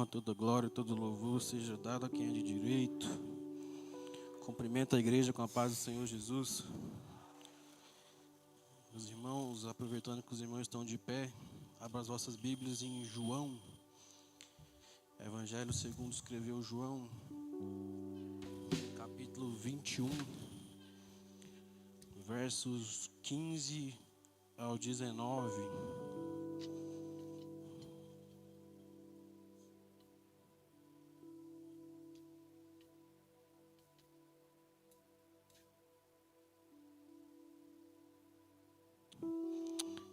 toda glória, todo louvor seja dado a quem é de direito. Cumprimento a igreja com a paz do Senhor Jesus. Meus irmãos, aproveitando que os irmãos estão de pé, abra as vossas Bíblias em João. Evangelho segundo escreveu João, capítulo 21, versos 15 ao 19.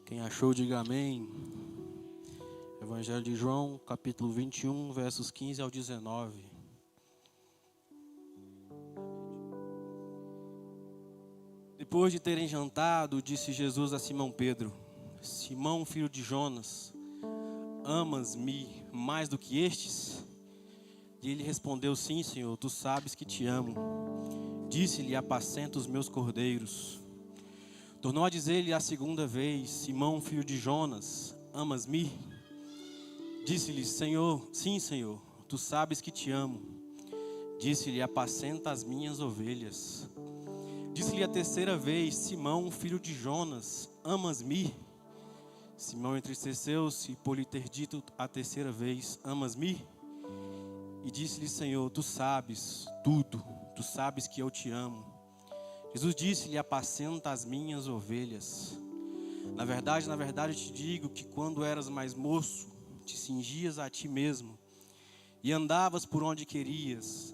Quem achou, diga amém. Evangelho de João, capítulo 21, versos 15 ao 19. Depois de terem jantado, disse Jesus a Simão Pedro: Simão, filho de Jonas, amas-me mais do que estes? E ele respondeu: Sim, Senhor, tu sabes que te amo. Disse-lhe: apacenta os meus cordeiros. Tornou a dizer-lhe a segunda vez: Simão, filho de Jonas, amas-me? Disse-lhe: Senhor, sim, Senhor, tu sabes que te amo. Disse-lhe: apacenta as minhas ovelhas. Disse-lhe a terceira vez: Simão, filho de Jonas, amas-me? Simão entristeceu-se por lhe ter dito a terceira vez: amas-me? E disse-lhe: Senhor, tu sabes tudo, tu sabes que eu te amo. Jesus disse-lhe: apacenta as minhas ovelhas. Na verdade te digo que quando eras mais moço, te cingias a ti mesmo e andavas por onde querias,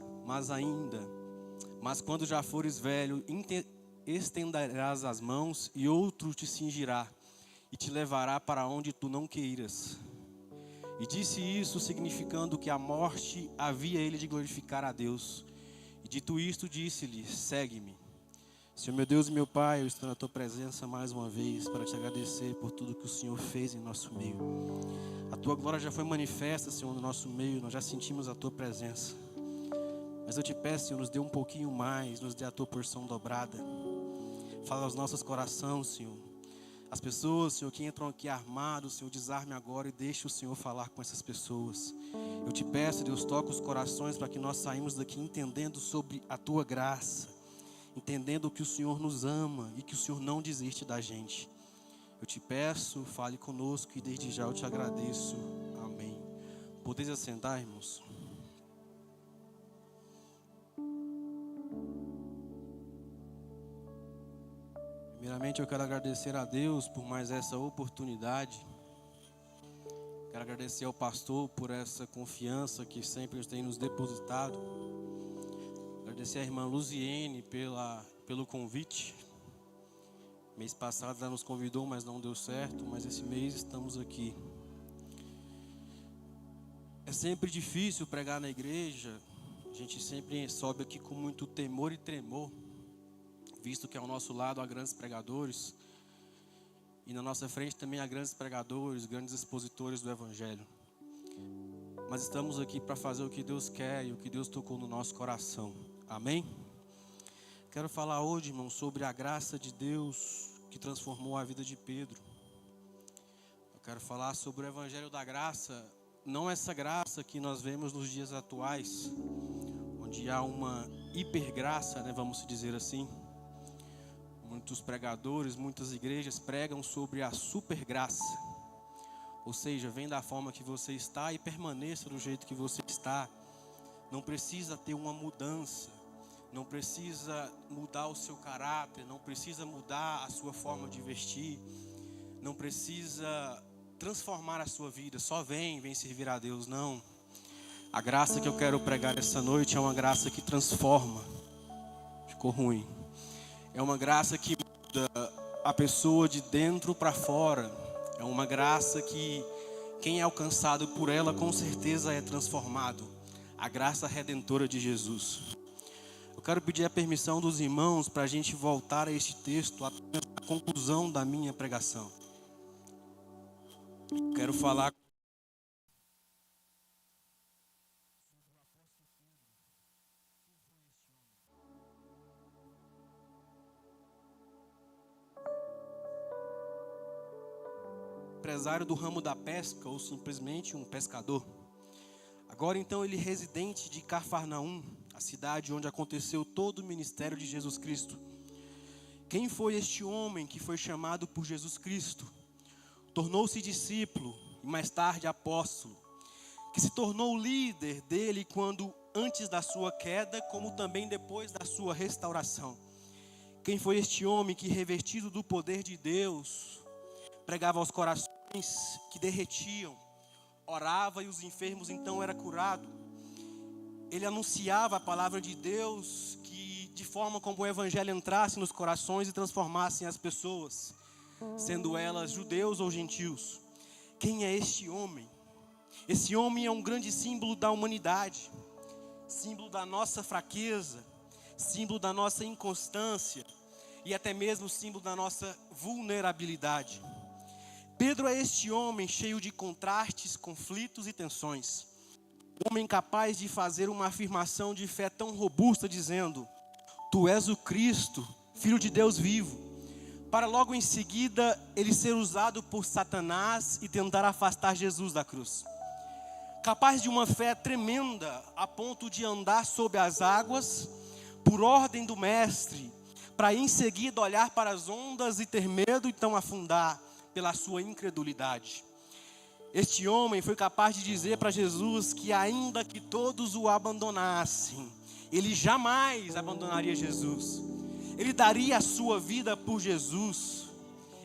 mas quando já fores velho, estenderás as mãos e outro te cingirá e te levará para onde tu não queiras. E disse isso significando que a morte havia ele de glorificar a Deus. E dito isto, disse-lhe: segue-me. Senhor meu Deus e meu Pai, eu estou na Tua presença mais uma vez para Te agradecer por tudo que o Senhor fez em nosso meio. A Tua glória já foi manifesta, Senhor, no nosso meio, nós já sentimos a Tua presença. Mas eu Te peço, Senhor, nos dê um pouquinho mais, nos dê a Tua porção dobrada. Fala aos nossos corações, Senhor. As pessoas, Senhor, que entram aqui armados, Senhor, desarme agora e deixe o Senhor falar com essas pessoas. Eu Te peço, Deus, toca os corações para que nós saímos daqui entendendo sobre a Tua graça. Entendendo que o Senhor nos ama e que o Senhor não desiste da gente. Eu Te peço, fale conosco e desde já eu Te agradeço. Amém. Podeis assentar, irmãos? Primeiramente eu quero agradecer a Deus por mais essa oportunidade. Quero agradecer ao pastor por essa confiança que sempre tem nos depositado. Agradecer à irmã Luziene pelo convite. Mês passado ela nos convidou, mas não deu certo. Mas esse mês estamos aqui. É sempre difícil pregar na igreja. A gente sempre sobe aqui com muito temor e tremor, visto que ao nosso lado há grandes pregadores. E na nossa frente também há grandes pregadores, grandes expositores do Evangelho. Mas estamos aqui para fazer o que Deus quer e o que Deus tocou no nosso coração. Amém? Quero falar hoje, irmão, sobre a graça de Deus que transformou a vida de Pedro. Eu quero falar sobre o Evangelho da Graça, não essa graça que nós vemos nos dias atuais, onde há uma hipergraça, né, vamos dizer assim. Muitos pregadores, muitas igrejas pregam sobre a supergraça. Ou seja, vem da forma que você está e permaneça do jeito que você está. Não precisa ter uma mudança. Não precisa mudar o seu caráter, não precisa mudar a sua forma de vestir, não precisa transformar a sua vida, só vem servir a Deus, não. A graça que eu quero pregar essa noite é uma graça que transforma. Ficou ruim. É uma graça que muda a pessoa de dentro para fora. É uma graça que quem é alcançado por ela com certeza é transformado. A graça redentora de Jesus. Eu quero pedir a permissão dos irmãos para a gente voltar a este texto, a conclusão da minha pregação. Quero falar empresário do ramo da pesca ou simplesmente um pescador. Agora então ele residente de Cafarnaum, a cidade onde aconteceu todo o ministério de Jesus Cristo. Quem foi este homem que foi chamado por Jesus Cristo? Tornou-se discípulo e mais tarde apóstolo, que se tornou líder dele quando antes da sua queda, como também depois da sua restauração. Quem foi este homem que, revestido do poder de Deus, pregava aos corações que derretiam, orava e os enfermos então eram curados. Ele anunciava a palavra de Deus de forma como o evangelho entrasse nos corações e transformasse as pessoas, sendo elas judeus ou gentios. Quem é este homem? Esse homem é um grande símbolo da humanidade, símbolo da nossa fraqueza, símbolo da nossa inconstância e até mesmo símbolo da nossa vulnerabilidade. Pedro é este homem cheio de contrastes, conflitos e tensões. Um homem capaz de fazer uma afirmação de fé tão robusta, dizendo: Tu és o Cristo, Filho de Deus vivo, para logo em seguida ele ser usado por Satanás e tentar afastar Jesus da cruz. Capaz de uma fé tremenda, a ponto de andar sobre as águas, por ordem do mestre, para em seguida olhar para as ondas e ter medo e então afundar pela sua incredulidade. Este homem foi capaz de dizer para Jesus que ainda que todos o abandonassem, ele jamais abandonaria Jesus. Ele daria a sua vida por Jesus.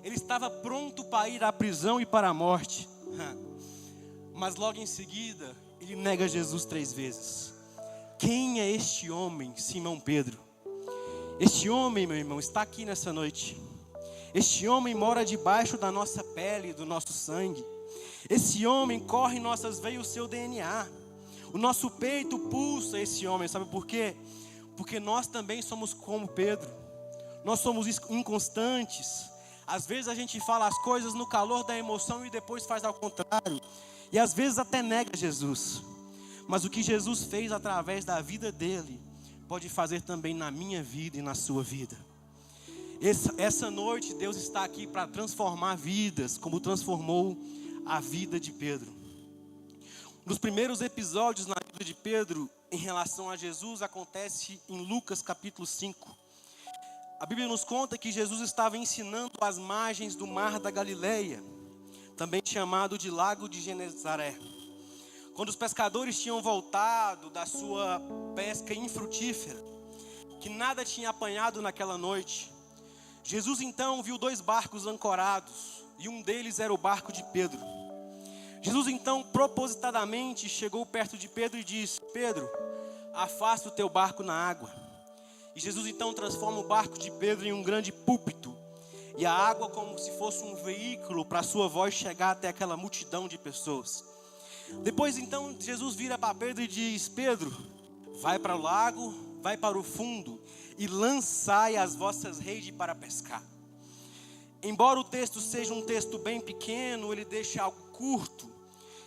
Ele estava pronto para ir à prisão e para a morte. Mas logo em seguida, ele nega Jesus 3 vezes. Quem é este homem, Simão Pedro? Este homem, meu irmão, está aqui nessa noite. Este homem mora debaixo da nossa pele, do nosso sangue. Esse homem corre em nossas veias o seu DNA. O nosso peito pulsa esse homem, sabe por quê? Porque nós também somos como Pedro. Nós somos inconstantes. Às vezes a gente fala as coisas no calor da emoção e depois faz ao contrário. E às vezes até nega Jesus. Mas o que Jesus fez através da vida dele, pode fazer também na minha vida e na sua vida. Essa noite Deus está aqui para transformar vidas, como transformou a vida de Pedro. Nos primeiros episódios na vida de Pedro, em relação a Jesus, acontece em Lucas capítulo 5. A Bíblia nos conta que Jesus estava ensinando às margens do mar da Galileia, também chamado de Lago de Genezaré. Quando os pescadores tinham voltado da sua pesca infrutífera, que nada tinha apanhado naquela noite, Jesus então viu 2 barcos ancorados, e um deles era o barco de Pedro. Jesus então propositadamente chegou perto de Pedro e disse: Pedro, afasta o teu barco na água. E Jesus então transforma o barco de Pedro em um grande púlpito, e a água como se fosse um veículo para a sua voz chegar até aquela multidão de pessoas. Depois então Jesus vira para Pedro e diz: Pedro, vai para o lago, vai para o fundo e lançai as vossas redes para pescar. Embora o texto seja um texto bem pequeno, ele deixa algo curto.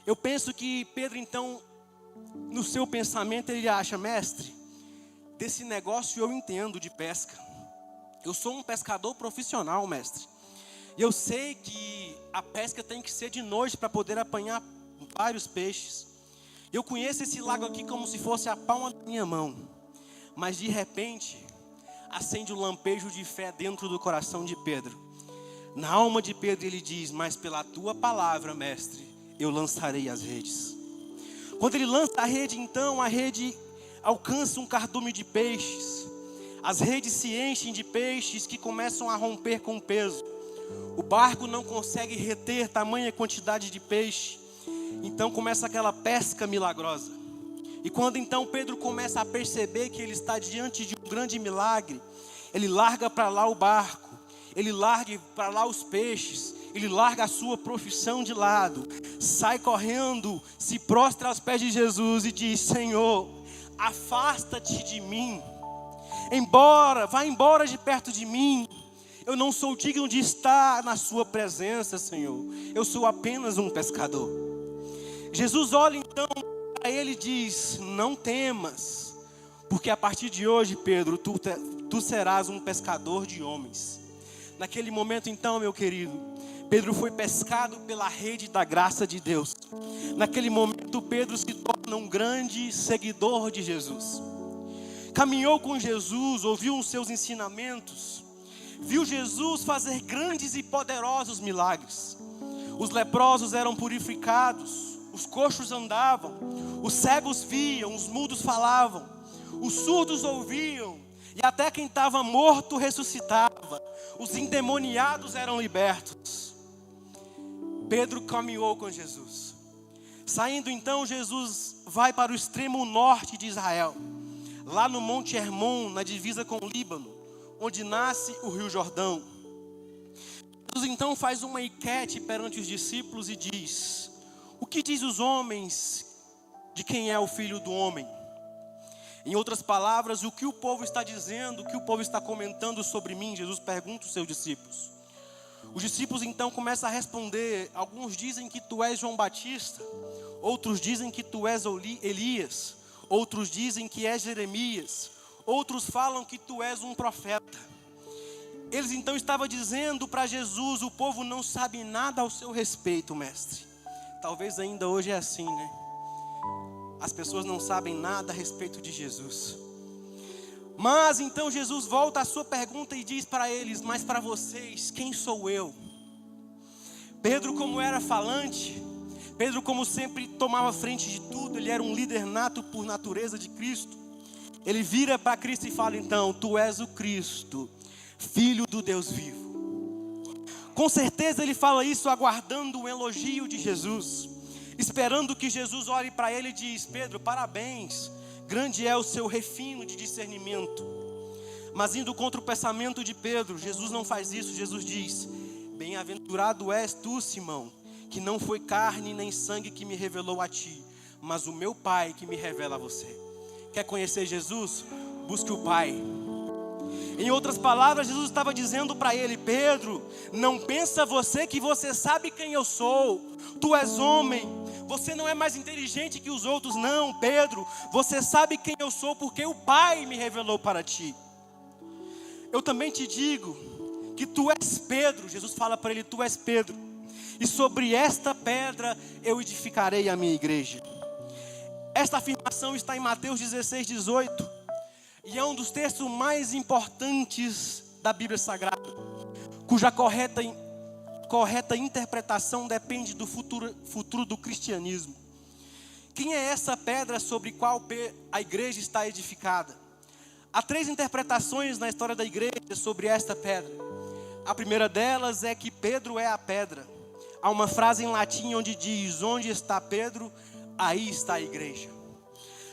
Eu penso que Pedro então, no seu pensamento, ele acha: mestre, desse negócio eu entendo de pesca. Eu sou um pescador profissional, mestre. E eu sei que a pesca tem que ser de noite para poder apanhar vários peixes. Eu conheço esse lago aqui como se fosse a palma da minha mão. Mas de repente, acende um lampejo de fé dentro do coração de Pedro. Na alma de Pedro ele diz: mas pela tua palavra, mestre, eu lançarei as redes. Quando ele lança a rede, então a rede alcança um cardume de peixes. As redes se enchem de peixes que começam a romper com o peso. O barco não consegue reter tamanha quantidade de peixe. Então começa aquela pesca milagrosa. E quando então Pedro começa a perceber que ele está diante de um grande milagre, ele larga para lá o barco, ele larga para lá os peixes, ele larga a sua profissão de lado, sai correndo, se prostra aos pés de Jesus e diz: Senhor, afasta-te de mim, vá embora de perto de mim. Eu não sou digno de estar na sua presença, Senhor. Eu sou apenas um pescador. Jesus olha então para ele e diz: não temas, porque a partir de hoje, Pedro, tu serás um pescador de homens. Naquele momento então, meu querido, Pedro foi pescado pela rede da graça de Deus. Naquele momento Pedro se torna torna um grande seguidor de Jesus. Caminhou com Jesus, ouviu os seus ensinamentos, viu Jesus fazer grandes e poderosos milagres. Os leprosos eram purificados, os coxos andavam, os cegos viam, os mudos falavam, os surdos ouviam, e até quem estava morto ressuscitava, os endemoniados eram libertos. Pedro caminhou com Jesus. Saindo então, Jesus vai para o extremo norte de Israel, lá no Monte Hermon, na divisa com o Líbano, onde nasce o Rio Jordão. Jesus então faz uma enquete perante os discípulos e diz: o que diz os homens de quem é o Filho do Homem? Em outras palavras, o que o povo está dizendo, o que o povo está comentando sobre mim? Jesus pergunta aos seus discípulos. Os discípulos então começam a responder. Alguns dizem que tu és João Batista, outros dizem que tu és Elias, outros dizem que és Jeremias, outros falam que tu és um profeta. Eles então estavam dizendo para Jesus: o povo não sabe nada ao seu respeito, mestre. Talvez ainda hoje é assim, né? As pessoas não sabem nada a respeito de Jesus. Mas então Jesus volta à sua pergunta e diz para eles: mas para vocês, quem sou eu? Pedro, como era falante, Pedro, como sempre tomava frente de tudo, ele era um líder nato por natureza de Cristo. Ele vira para Cristo e fala: então, tu és o Cristo, Filho do Deus vivo. Com certeza ele fala isso aguardando o elogio de Jesus, esperando que Jesus olhe para ele e diz: Pedro, parabéns, grande é o seu refino de discernimento. Mas indo contra o pensamento de Pedro, Jesus não faz isso. Jesus diz: bem-aventurado és tu, Simão, que não foi carne nem sangue que me revelou a ti, mas o meu Pai que me revela a você. Quer conhecer Jesus? Busque o Pai. Em outras palavras, Jesus estava dizendo para ele: Pedro, não pensa você que você sabe quem eu sou. Tu és homem, você não é mais inteligente que os outros. Não, Pedro, você sabe quem eu sou porque o Pai me revelou para ti. Eu também te digo que tu és Pedro. Jesus fala para ele: tu és Pedro, e sobre esta pedra eu edificarei a minha igreja. Esta afirmação está em Mateus 16:18. E é um dos textos mais importantes da Bíblia Sagrada, cuja correta interpretação depende do futuro do cristianismo. Quem é essa pedra sobre qual a igreja está edificada? Há 3 interpretações na história da igreja sobre esta pedra. A primeira delas é que Pedro é a pedra. Há uma frase em latim onde diz: onde está Pedro, aí está a igreja.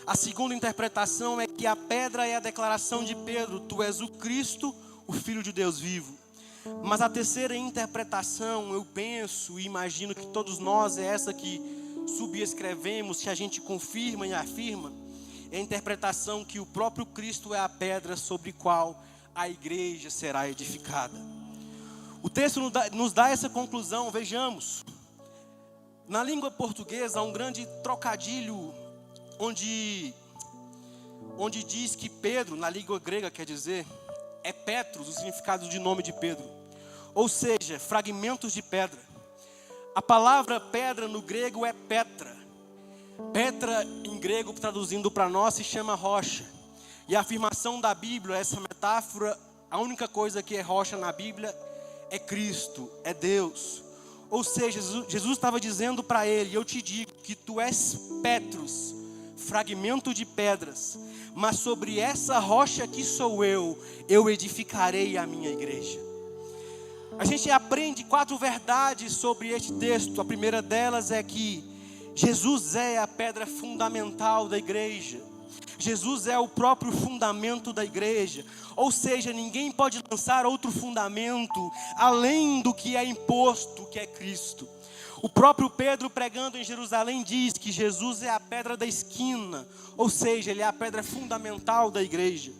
A segunda interpretação é que a pedra é a declaração de Pedro: tu és o Cristo, o Filho de Deus vivo. Mas a terceira interpretação, eu penso e imagino que todos nós, é essa que subescrevemos, que a gente confirma e afirma, é a interpretação que o próprio Cristo é a pedra sobre qual a igreja será edificada. O texto nos dá essa conclusão. Vejamos, na língua portuguesa há um grande trocadilho onde diz que Pedro, na língua grega quer dizer, é Petros, o significado de nome de Pedro, ou seja, fragmentos de pedra. A palavra pedra no grego é Petra. Petra em grego, traduzindo para nós, se chama rocha. E a afirmação da Bíblia, essa metáfora, a única coisa que é rocha na Bíblia é Cristo, é Deus. Ou seja, Jesus estava dizendo para ele: eu te digo que tu és Petros, fragmento de pedras, mas sobre essa rocha que sou eu edificarei a minha igreja. A gente aprende 4 verdades sobre este texto. A primeira delas é que Jesus é a pedra fundamental da igreja. Jesus é o próprio fundamento da igreja. Ou seja, ninguém pode lançar outro fundamento além do que é imposto, que é Cristo. O próprio Pedro, pregando em Jerusalém, diz que Jesus é a pedra da esquina, ou seja, ele é a pedra fundamental da igreja.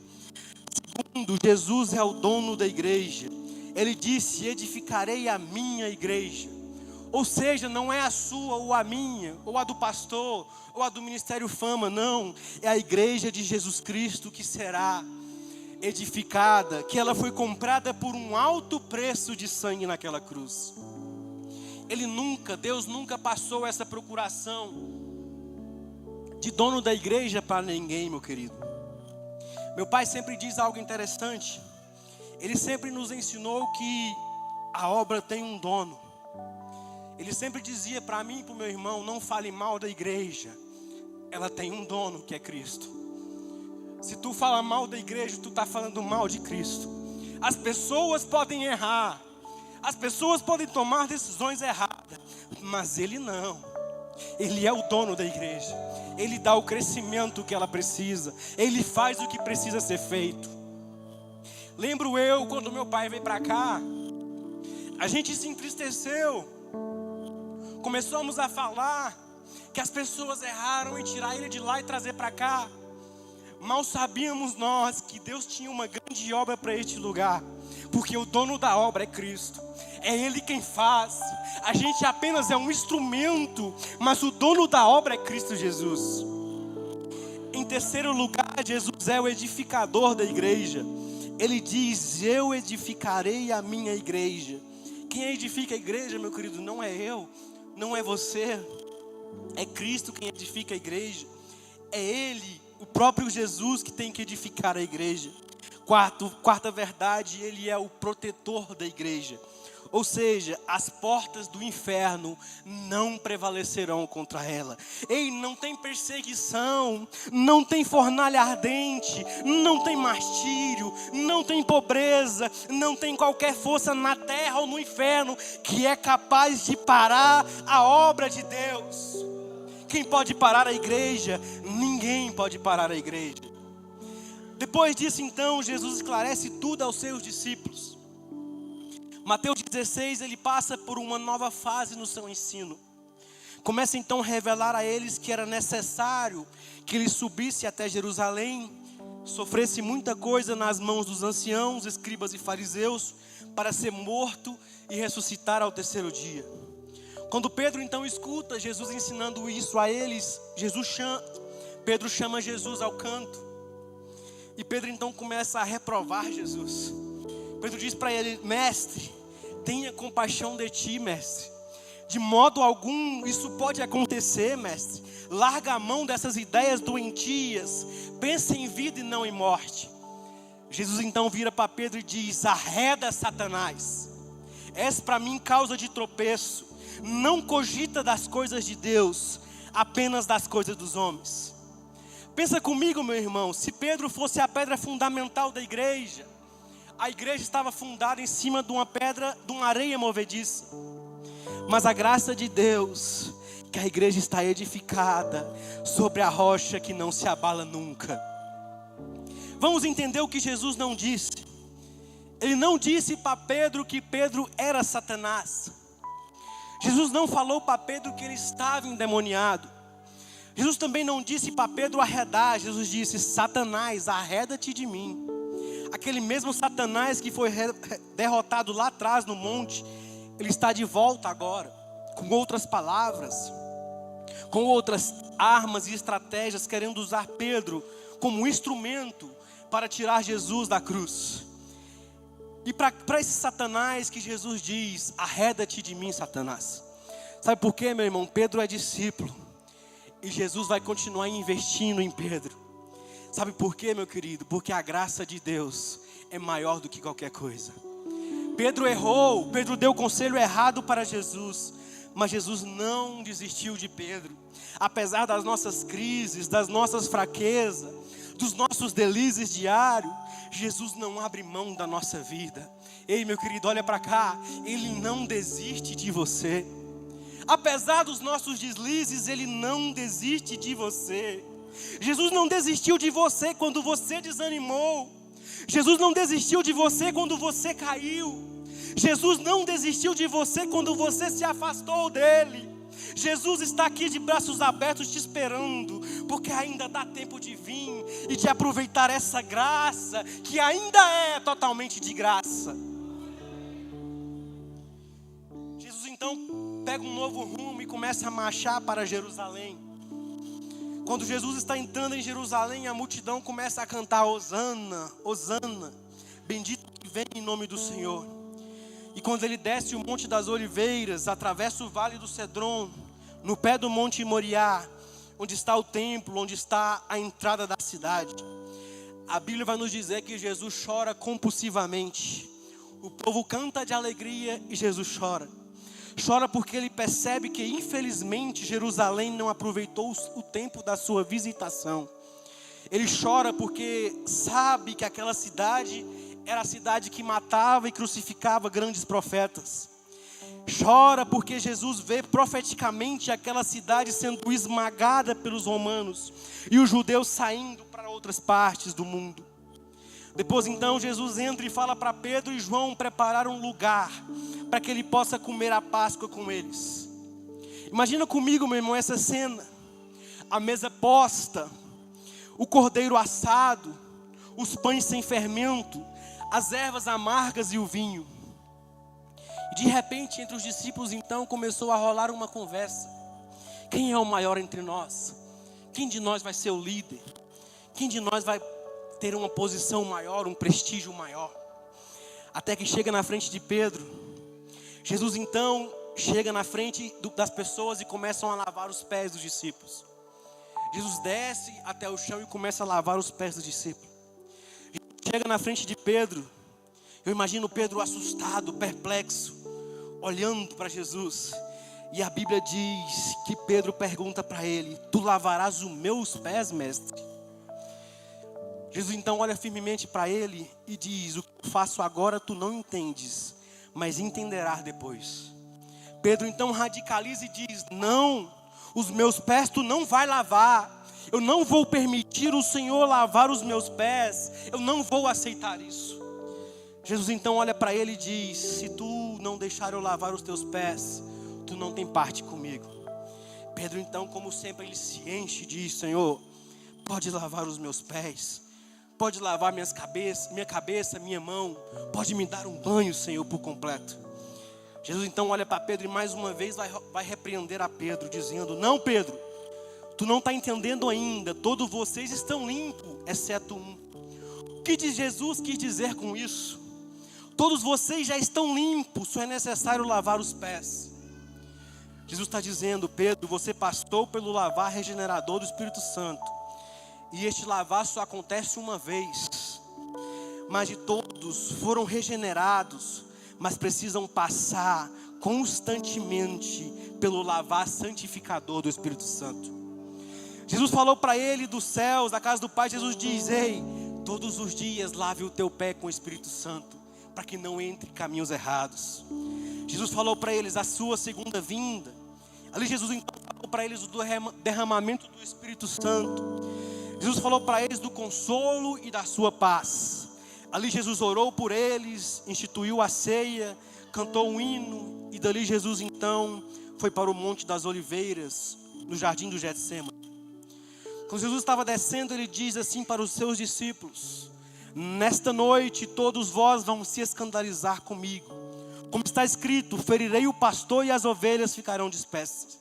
Segundo, Jesus é o dono da igreja. Ele disse: edificarei a minha igreja. Ou seja, não é a sua ou a minha, ou a do pastor, ou a do Ministério Fama, não. É a igreja de Jesus Cristo que será edificada, que ela foi comprada por um alto preço de sangue naquela cruz. Deus nunca passou essa procuração. de dono da igreja para ninguém, meu querido. Meu pai sempre diz algo interessante. Ele sempre nos ensinou que a obra tem um dono. Ele sempre dizia para mim e para o meu irmão: não fale mal da igreja, ela tem um dono que é Cristo. Se tu fala mal da igreja, tu está falando mal de Cristo. As pessoas podem errar, as pessoas podem tomar decisões erradas, mas Ele não. Ele é o dono da igreja. Ele dá o crescimento que ela precisa. Ele faz o que precisa ser feito. Lembro eu, quando meu pai veio para cá, a gente se entristeceu. Começamos a falar que as pessoas erraram em tirar ele de lá e trazer para cá. Mal sabíamos nós que Deus tinha uma grande obra para este lugar, porque o dono da obra é Cristo. É Ele quem faz. A gente apenas é um instrumento, mas o dono da obra é Cristo Jesus. Em terceiro lugar, Jesus é o edificador da igreja. Ele diz: eu edificarei a minha igreja. Quem edifica a igreja, meu querido, não é eu, não é você. É Cristo quem edifica a igreja. É Ele, o próprio Jesus, que tem que edificar a igreja. Quarta verdade, Ele é o protetor da igreja. Ou seja, as portas do inferno não prevalecerão contra ela. Ei, não tem perseguição, não tem fornalha ardente, não tem martírio, não tem pobreza, não tem qualquer força na terra ou no inferno que é capaz de parar a obra de Deus. Quem pode parar a igreja? Ninguém pode parar a igreja. Depois disso, então, Jesus esclarece tudo aos seus discípulos. Mateus 16, ele passa por uma nova fase no seu ensino. Começa então a revelar a eles que era necessário que ele subisse até Jerusalém, sofresse muita coisa nas mãos dos anciãos, escribas e fariseus, para ser morto e ressuscitar ao terceiro dia. Quando Pedro então escuta Jesus ensinando isso a eles, Pedro chama Jesus ao canto. E Pedro então começa a reprovar Jesus. Pedro diz para ele: mestre, tenha compaixão de ti, mestre. De modo algum isso pode acontecer, mestre. Larga a mão dessas ideias doentias. Pensa em vida e não em morte. Jesus então vira para Pedro e diz: arreda, Satanás. És para mim causa de tropeço. Não cogita das coisas de Deus, apenas das coisas dos homens. Pensa comigo, meu irmão. Se Pedro fosse a pedra fundamental da igreja, a igreja estava fundada em cima de uma pedra, de uma areia movediça. Mas a graça de Deus, que a igreja está edificada sobre a rocha que não se abala nunca. Vamos entender o que Jesus não disse. Ele não disse para Pedro que Pedro era Satanás. Jesus não falou para Pedro que ele estava endemoniado. Jesus também não disse para Pedro arredar. Jesus disse: Satanás, arreda-te de mim. Aquele mesmo Satanás que foi derrotado lá atrás no monte, ele está de volta agora, com outras palavras, com outras armas e estratégias, querendo usar Pedro como instrumento para tirar Jesus da cruz. E para esse Satanás que Jesus diz: arreda-te de mim, Satanás. Sabe por quê, meu irmão? Pedro é discípulo, e Jesus vai continuar investindo em Pedro. Sabe por quê, meu querido? Porque a graça de Deus é maior do que qualquer coisa. Pedro errou, Pedro deu conselho errado para Jesus, mas Jesus não desistiu de Pedro. Apesar das nossas crises, das nossas fraquezas, dos nossos delícias diários, Jesus não abre mão da nossa vida. Ei, meu querido, olha para cá. Ele não desiste de você. Apesar dos nossos deslizes, Ele não desiste de você. Jesus não desistiu de você quando você desanimou. Jesus não desistiu de você quando você caiu. Jesus não desistiu de você quando você se afastou dele. Jesus está aqui de braços abertos te esperando, porque ainda dá tempo de vir e de aproveitar essa graça, que ainda é totalmente de graça. Jesus então pega um novo rumo e começa a marchar para Jerusalém. Quando Jesus está entrando em Jerusalém, a multidão começa a cantar: Hosana, Hosana, bendito que vem em nome do Senhor. E quando ele desce o Monte das Oliveiras, atravessa o Vale do Cedron, no pé do Monte Moriá, onde está o templo, onde está a entrada da cidade, a Bíblia vai nos dizer que Jesus chora compulsivamente. O povo canta de alegria e Jesus chora. Chora porque ele percebe que infelizmente Jerusalém não aproveitou o tempo da sua visitação. Ele chora porque sabe que aquela cidade era a cidade que matava e crucificava grandes profetas. Chora porque Jesus vê profeticamente aquela cidade sendo esmagada pelos romanos e os judeus saindo para outras partes do mundo. Depois então Jesus entra e fala para Pedro e João preparar um lugar para que ele possa comer a Páscoa com eles. Imagina comigo, meu irmão, essa cena. A mesa posta, o cordeiro assado, os pães sem fermento, as ervas amargas e o vinho. E de repente entre os discípulos então começou a rolar uma conversa. Quem é o maior entre nós? Quem de nós vai ser o líder? Quem de nós vai ter uma posição maior, um prestígio maior? Até que chega na frente de Pedro. Jesus então chega na frente das pessoas e começam a lavar os pés dos discípulos. Jesus desce até o chão e começa a lavar os pés dos discípulos. Jesus chega na frente de Pedro. Eu imagino Pedro assustado, perplexo, olhando para Jesus. E a Bíblia diz que Pedro pergunta para ele: tu lavarás os meus pés, mestre? Jesus então olha firmemente para ele e diz: o que eu faço agora tu não entendes, mas entenderás depois. Pedro então radicaliza e diz: não, os meus pés tu não vai lavar. Eu não vou permitir o Senhor lavar os meus pés. Eu não vou aceitar isso. Jesus então olha para ele e diz: se tu não deixar eu lavar os teus pés, tu não tem parte comigo. Pedro então, como sempre, ele se enche e diz: Senhor, pode lavar os meus pés, pode lavar minha cabeça, minha mão, pode me dar um banho, Senhor, por completo. Jesus então olha para Pedro e mais uma vez vai repreender a Pedro, dizendo: não, Pedro, tu não está entendendo ainda, todos vocês estão limpos, exceto um. O que Jesus quis dizer com isso? Todos vocês já estão limpos, só é necessário lavar os pés. Jesus está dizendo: Pedro, você passou pelo lavar regenerador do Espírito Santo. E este lavar só acontece uma vez. Mas de todos foram regenerados, mas precisam passar constantemente pelo lavar santificador do Espírito Santo. Jesus falou para ele dos céus, da casa do Pai. Jesus diz: ei, todos os dias lave o teu pé com o Espírito Santo, para que não entre em caminhos errados. Jesus falou para eles a sua segunda vinda. Ali Jesus então falou para eles do derramamento do Espírito Santo. Jesus falou para eles do consolo e da sua paz. Ali Jesus orou por eles, instituiu a ceia, cantou um hino. E dali Jesus então foi para o Monte das Oliveiras, no jardim do Getsemane. Quando Jesus estava descendo, ele diz assim para os seus discípulos: nesta noite todos vós vão se escandalizar comigo. Como está escrito: ferirei o pastor e as ovelhas ficarão dispersas.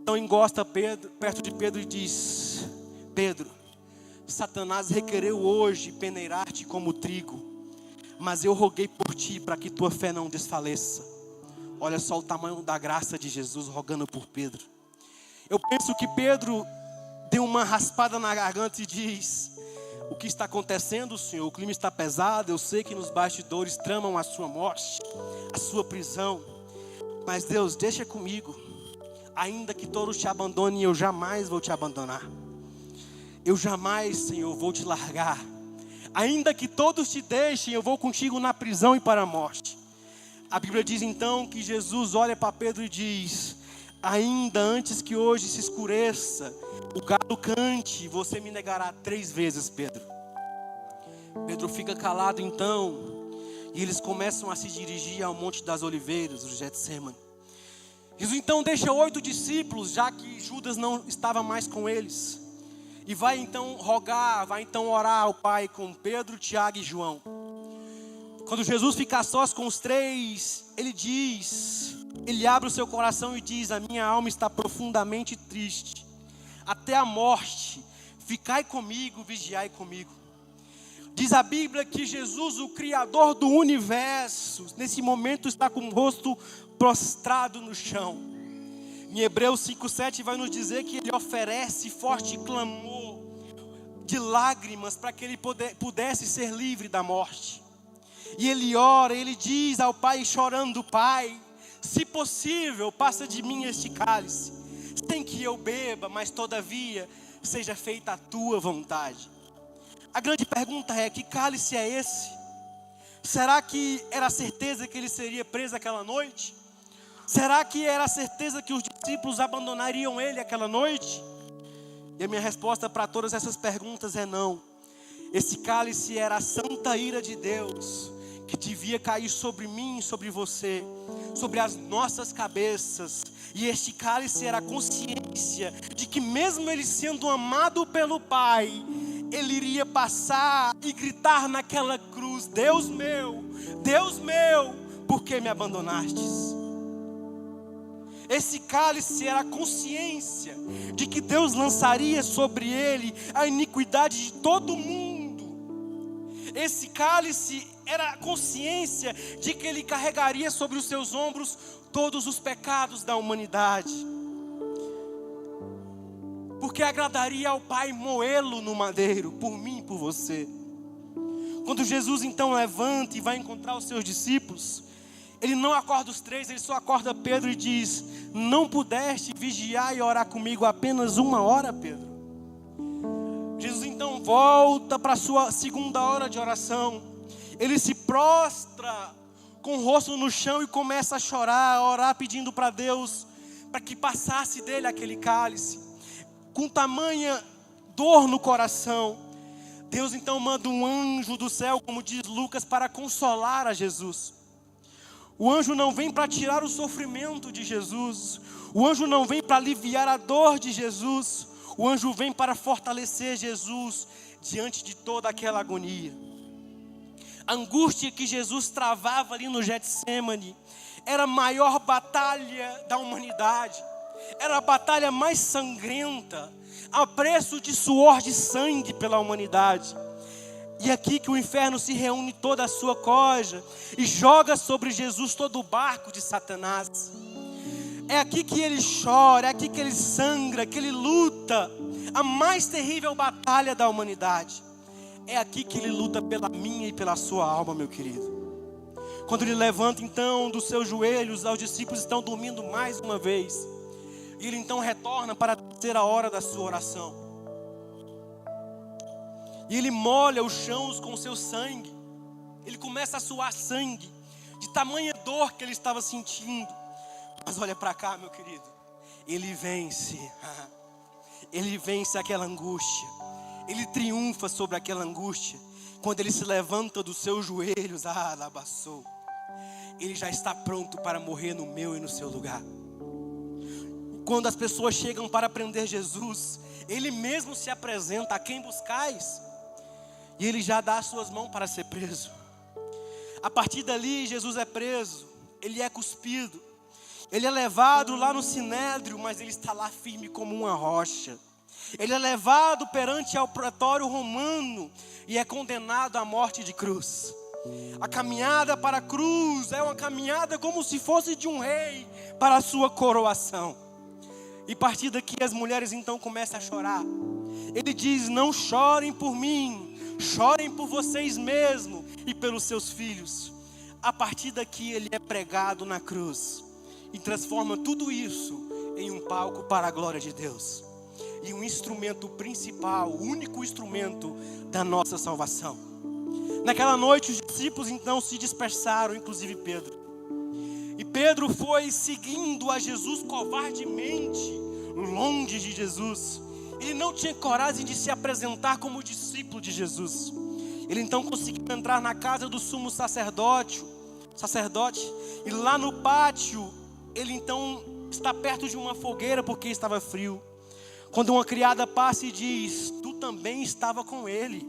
Então encosta perto de Pedro e diz: Pedro, Satanás requereu hoje peneirar-te como trigo, mas eu roguei por ti para que tua fé não desfaleça. Olha só o tamanho da graça de Jesus rogando por Pedro. Eu penso que Pedro deu uma raspada na garganta e diz: o que está acontecendo, Senhor? O clima está pesado. Eu sei que nos bastidores tramam a sua morte, a sua prisão. Mas Deus, deixa comigo. Ainda que todos te abandonem, eu jamais vou te abandonar. Eu jamais, Senhor, vou te largar. Ainda que todos te deixem, eu vou contigo na prisão e para a morte. A Bíblia diz então que Jesus olha para Pedro e diz: ainda antes que hoje se escureça, o galo cante, você me negará 3 vezes, Pedro. Pedro fica calado então, e eles começam a se dirigir ao Monte das Oliveiras, o Getsemane. Jesus então deixa 8 discípulos, já que Judas não estava mais com eles. E vai então orar ao Pai com Pedro, Tiago e João. Quando Jesus fica sós com os 3, ele abre o seu coração e diz: a minha alma está profundamente triste, até a morte. Ficai comigo, vigiai comigo. Diz a Bíblia que Jesus, o Criador do universo, nesse momento está com o rosto prostrado no chão. Em Hebreus 5:7 vai nos dizer que ele oferece forte clamor de lágrimas para que ele pudesse ser livre da morte. E ele ora, ele diz ao Pai chorando: Pai, se possível, passa de mim este cálice, sem que eu beba, mas todavia seja feita a tua vontade. A grande pergunta é: que cálice é esse? Será que era a certeza que ele seria preso aquela noite? Será que era a certeza que os discípulos abandonariam ele aquela noite? E a minha resposta para todas essas perguntas é não. Esse cálice era a santa ira de Deus, que devia cair sobre mim e sobre você, sobre as nossas cabeças. E este cálice era a consciência de que mesmo ele sendo amado pelo Pai, ele iria passar e gritar naquela cruz: Deus meu, por que me abandonastes? Esse cálice era a consciência de que Deus lançaria sobre ele a iniquidade de todo mundo. Esse cálice era a consciência de que ele carregaria sobre os seus ombros todos os pecados da humanidade. Porque agradaria ao Pai moê-lo no madeiro, por mim e por você. Quando Jesus então levanta e vai encontrar os seus discípulos, ele não acorda os três, ele só acorda Pedro e diz: não pudeste vigiar e orar comigo apenas 1 hora, Pedro? Jesus então volta para a sua segunda hora de oração. Ele se prostra com o rosto no chão e começa a chorar, a orar, pedindo para Deus para que passasse dele aquele cálice. Com tamanha dor no coração, Deus então manda um anjo do céu, como diz Lucas, para consolar a Jesus. O anjo não vem para tirar o sofrimento de Jesus. O anjo não vem para aliviar a dor de Jesus. O anjo vem para fortalecer Jesus diante de toda aquela agonia. A angústia que Jesus travava ali no Getsêmani era a maior batalha da humanidade. Era a batalha mais sangrenta, a preço de suor de sangue pela humanidade. E aqui que o inferno se reúne toda a sua corja e joga sobre Jesus todo o barco de Satanás. É aqui que ele chora, é aqui que ele sangra, que ele luta a mais terrível batalha da humanidade. É aqui que ele luta pela minha e pela sua alma, meu querido. Quando ele levanta então dos seus joelhos, os discípulos estão dormindo mais uma vez. E ele então retorna para a terceira hora da sua oração. E ele molha os chãos com o seu sangue. Ele começa a suar sangue, de tamanha dor que ele estava sentindo. Mas olha para cá, meu querido. Ele vence. Ele vence aquela angústia. Ele triunfa sobre aquela angústia. Quando ele se levanta dos seus joelhos, labaçou. Ele já está pronto para morrer no meu e no seu lugar. Quando as pessoas chegam para prender Jesus, ele mesmo se apresenta: a quem buscais? E ele já dá as suas mãos para ser preso. A partir dali, Jesus é preso, ele é cuspido, ele é levado lá no Sinédrio, mas ele está lá firme como uma rocha. Ele é levado perante ao pretório romano e é condenado à morte de cruz. A caminhada para a cruz é uma caminhada como se fosse de um rei para a sua coroação. E a partir daqui as mulheres então começam a chorar. Ele diz: não chorem por mim, chorem por vocês mesmos e pelos seus filhos. A partir daqui ele é pregado na cruz e transforma tudo isso em um palco para a glória de Deus. E um instrumento principal, o único instrumento da nossa salvação. Naquela noite os discípulos então se dispersaram, inclusive Pedro. E Pedro foi seguindo a Jesus covardemente, longe de Jesus. Ele não tinha coragem de se apresentar como discípulo de Jesus. Ele então conseguiu entrar na casa do sumo sacerdote, e lá no pátio, ele então está perto de uma fogueira porque estava frio. Quando uma criada passa e diz: tu também estava com ele.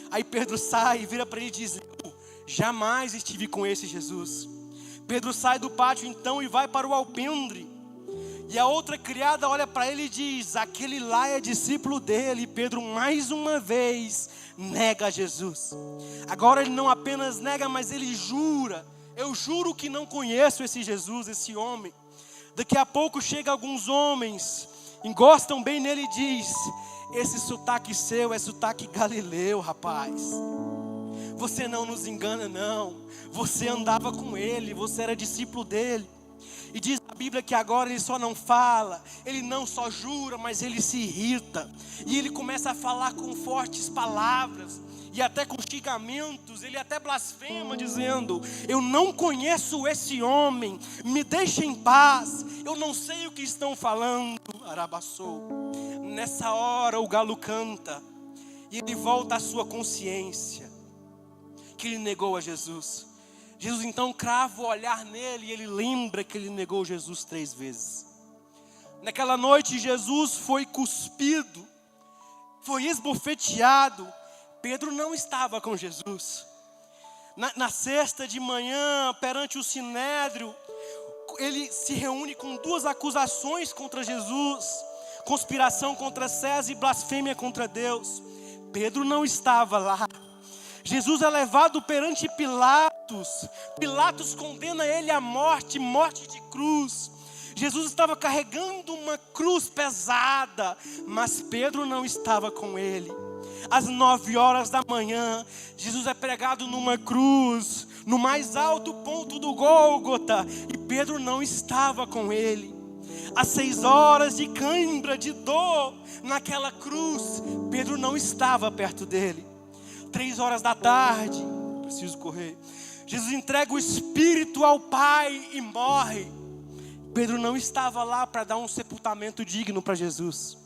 Aí Pedro sai e vira para ele e diz: eu jamais estive com esse Jesus. Pedro sai do pátio então e vai para o alpendre. E a outra criada olha para ele e diz: aquele lá é discípulo dele. E Pedro mais uma vez nega Jesus. Agora ele não apenas nega, mas ele jura: eu juro que não conheço esse Jesus, esse homem. Daqui a pouco chega alguns homens, encostam bem nele e diz: esse sotaque seu é sotaque galileu, rapaz. Você não nos engana não. Você andava com ele, você era discípulo dele. E diz a Bíblia que agora ele só não fala, ele não só jura, mas ele se irrita. E ele começa a falar com fortes palavras, e até com xingamentos, ele até blasfema dizendo: eu não conheço esse homem, me deixa em paz, eu não sei o que estão falando. Arabaçou. Nessa hora o galo canta, e ele volta à sua consciência, que ele negou a Jesus. Jesus então crava o olhar nele e ele lembra que ele negou Jesus 3 vezes. Naquela noite Jesus foi cuspido, foi esbofeteado. Pedro não estava com Jesus. Na sexta de manhã, perante o sinédrio, ele se reúne com 2 acusações contra Jesus: conspiração contra César e blasfêmia contra Deus. Pedro não estava lá. Jesus é levado perante Pilatos. Pilatos condena ele à morte, morte de cruz. Jesus estava carregando uma cruz pesada, mas Pedro não estava com ele. Às 9 horas da manhã, Jesus é pregado numa cruz, no mais alto ponto do Gólgota, e Pedro não estava com ele. Às 6 horas de cãibra, de dor, naquela cruz, Pedro não estava perto dele. 3 horas da tarde, preciso correr, Jesus entrega o Espírito ao Pai e morre. Pedro não estava lá para dar um sepultamento digno para Jesus.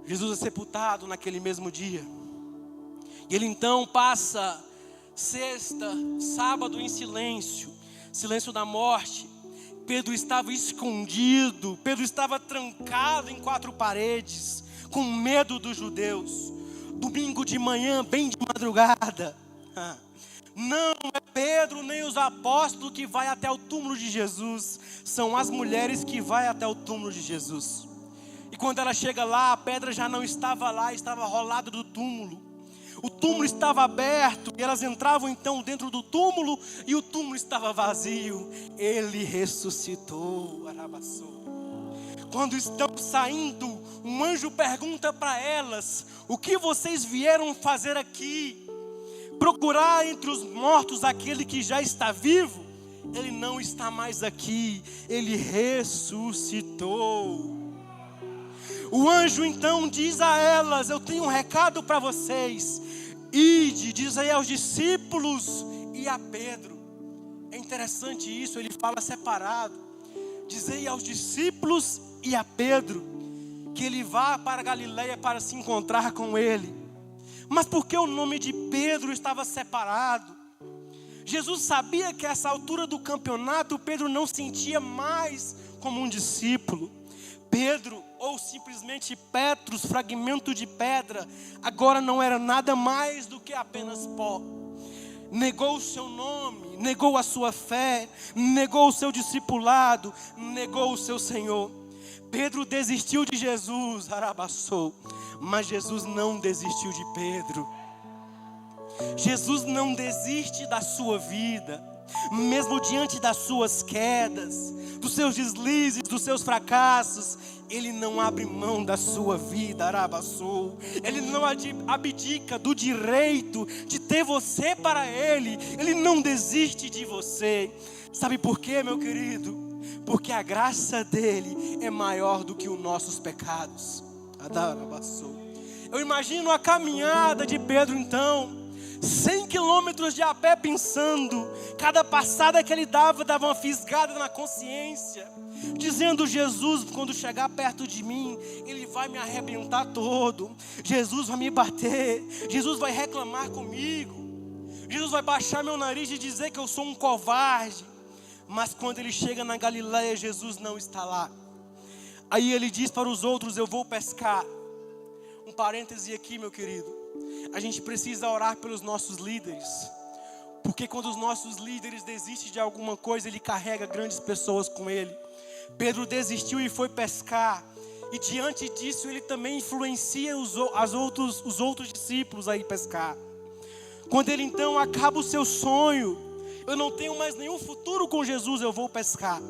Jesus é sepultado naquele mesmo dia. E ele então passa sexta, sábado em silêncio, silêncio da morte. Pedro estava escondido, Pedro estava trancado em 4 paredes, com medo dos judeus. Domingo de manhã, bem de madrugada, não é Pedro nem os apóstolos que vai até o túmulo de Jesus, são as mulheres que vai até o túmulo de Jesus. E quando ela chega lá, a pedra já não estava lá, estava rolada do túmulo. O túmulo estava aberto e elas entravam então dentro do túmulo e o túmulo estava vazio. Ele ressuscitou. Arabaçou. Quando estão saindo, um anjo pergunta para elas: o que vocês vieram fazer aqui? Procurar entre os mortos aquele que já está vivo? Ele não está mais aqui, ele ressuscitou. O anjo então diz a elas: eu tenho um recado para vocês. Ide, diz aí aos discípulos e a Pedro. É interessante isso, ele fala separado. Diz aí aos discípulos e a Pedro que ele vá para a Galileia para se encontrar com ele. Mas por que o nome de Pedro estava separado? Jesus sabia que a essa altura do campeonato Pedro não sentia mais como um discípulo. Pedro, ou simplesmente Petros, fragmento de pedra, agora não era nada mais do que apenas pó. Negou o seu nome, negou a sua fé, negou o seu discipulado, negou o seu Senhor. Pedro desistiu de Jesus, arabaçou, mas Jesus não desistiu de Pedro. Jesus não desiste da sua vida, mesmo diante das suas quedas, dos seus deslizes, dos seus fracassos. Ele não abre mão da sua vida, arabaçou. Ele não abdica do direito de ter você para Ele. Ele não desiste de você. Sabe por quê, meu querido? Porque a graça dele é maior do que os nossos pecados. Eu imagino a caminhada de Pedro então, 100 quilômetros de a pé, pensando, cada passada que ele dava uma fisgada na consciência, dizendo: Jesus, quando chegar perto de mim, ele vai me arrebentar todo. Jesus vai me bater, Jesus vai reclamar comigo, Jesus vai baixar meu nariz e dizer que eu sou um covarde. Mas quando ele chega na Galileia, Jesus não está lá. Aí ele diz para os outros: eu vou pescar. Um parêntese aqui, meu querido. A gente precisa orar pelos nossos líderes. Porque quando os nossos líderes desistem de alguma coisa, ele carrega grandes pessoas com ele. Pedro desistiu e foi pescar. E diante disso ele também influencia os outros discípulos a ir pescar. Quando ele então acaba o seu sonho: eu não tenho mais nenhum futuro com Jesus, eu vou pescar.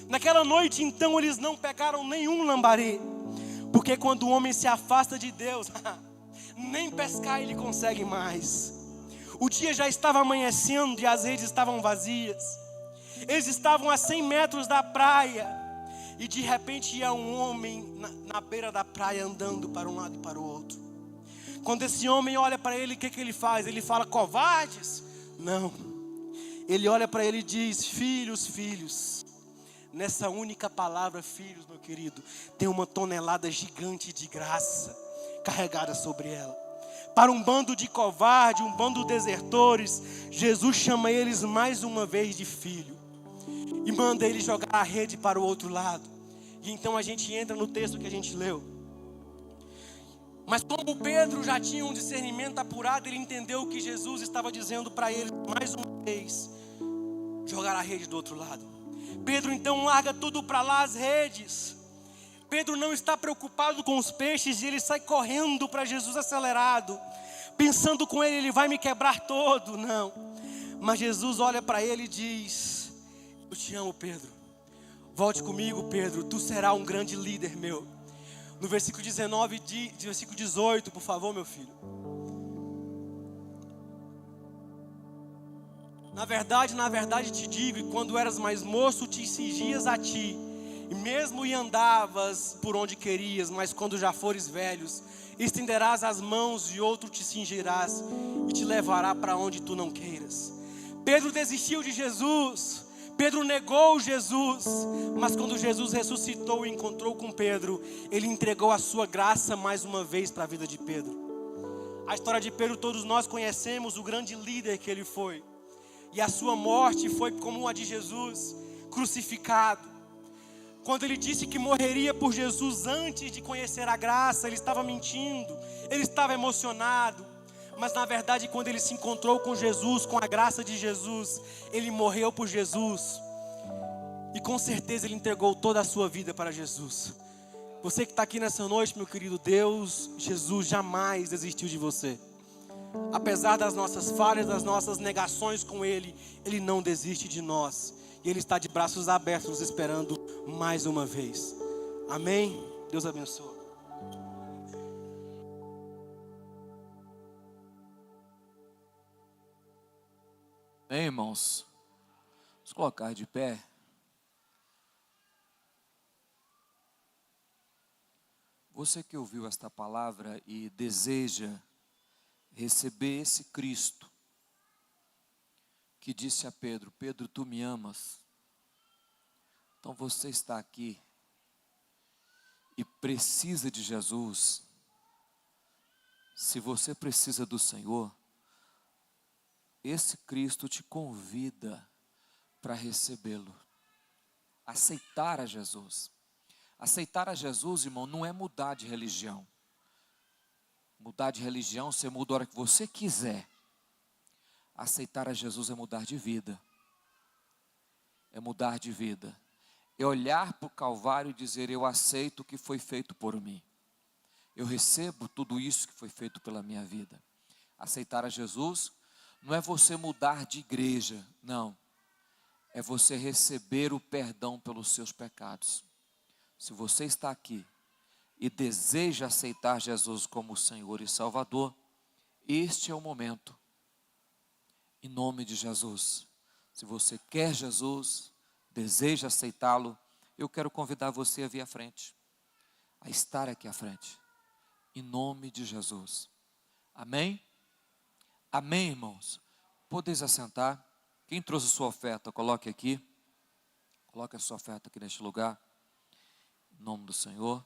Naquela noite, então, eles não pegaram nenhum lambaré, porque quando o homem se afasta de Deus, nem pescar ele consegue mais. O dia já estava amanhecendo e as redes estavam vazias. Eles estavam a 100 metros da praia, e de repente ia um homem na beira da praia andando para um lado e para o outro. Quando esse homem olha para ele, o que ele faz? Ele fala: covardes? Não. Ele olha para ele e diz: filhos, filhos. Nessa única palavra, filhos, meu querido, tem uma tonelada gigante de graça carregada sobre ela. Para um bando de covardes, um bando de desertores, Jesus chama eles mais uma vez de filho e manda eles jogar a rede para o outro lado. E então a gente entra no texto que a gente leu. Mas como Pedro já tinha um discernimento apurado, ele entendeu o que Jesus estava dizendo para ele mais uma vez: jogar a rede do outro lado. Pedro então larga tudo para lá, as redes. Pedro não está preocupado com os peixes e ele sai correndo para Jesus acelerado, pensando com ele vai me quebrar todo. Não, mas Jesus olha para ele e diz: eu te amo, Pedro, volte comigo, Pedro, tu serás um grande líder meu. No versículo 19, versículo 18, por favor, meu filho. Na verdade te digo, e quando eras mais moço te cingias a ti, e mesmo andavas por onde querias, mas quando já fores velhos, estenderás as mãos e outro te cingirás e te levará para onde tu não queiras. Pedro desistiu de Jesus, Pedro negou Jesus, mas quando Jesus ressuscitou e encontrou com Pedro, ele entregou a sua graça mais uma vez para a vida de Pedro. A história de Pedro todos nós conhecemos, o grande líder que ele foi. E a sua morte foi como a de Jesus, crucificado. Quando ele disse que morreria por Jesus antes de conhecer a graça, ele estava mentindo, ele estava emocionado. Mas na verdade, quando ele se encontrou com Jesus, com a graça de Jesus, ele morreu por Jesus. E com certeza ele entregou toda a sua vida para Jesus. Você que está aqui nessa noite, meu querido, Deus, Jesus jamais desistiu de você. Apesar das nossas falhas, das nossas negações com Ele, Ele não desiste de nós. E Ele está de braços abertos nos esperando mais uma vez. Amém? Deus abençoe. Bem, irmãos, vamos colocar de pé. Você que ouviu esta palavra e deseja receber esse Cristo que disse a Pedro: Pedro, tu me amas? Então você está aqui e precisa de Jesus. Se você precisa do Senhor, esse Cristo te convida para recebê-lo, aceitar a Jesus. Aceitar a Jesus, irmão, não é mudar de religião. Mudar de religião, você muda a hora que você quiser. Aceitar a Jesus é mudar de vida. É mudar de vida. É olhar para o Calvário e dizer: eu aceito o que foi feito por mim. Eu recebo tudo isso que foi feito pela minha vida. Aceitar a Jesus não é você mudar de igreja, não. É você receber o perdão pelos seus pecados. Se você está aqui e deseja aceitar Jesus como Senhor e Salvador, este é o momento. Em nome de Jesus. Se você quer Jesus, deseja aceitá-lo, eu quero convidar você a vir à frente, a estar aqui à frente. Em nome de Jesus. Amém? Amém, irmãos? Podeis assentar. Quem trouxe sua oferta, coloque aqui. Coloque a sua oferta aqui neste lugar. Em nome do Senhor.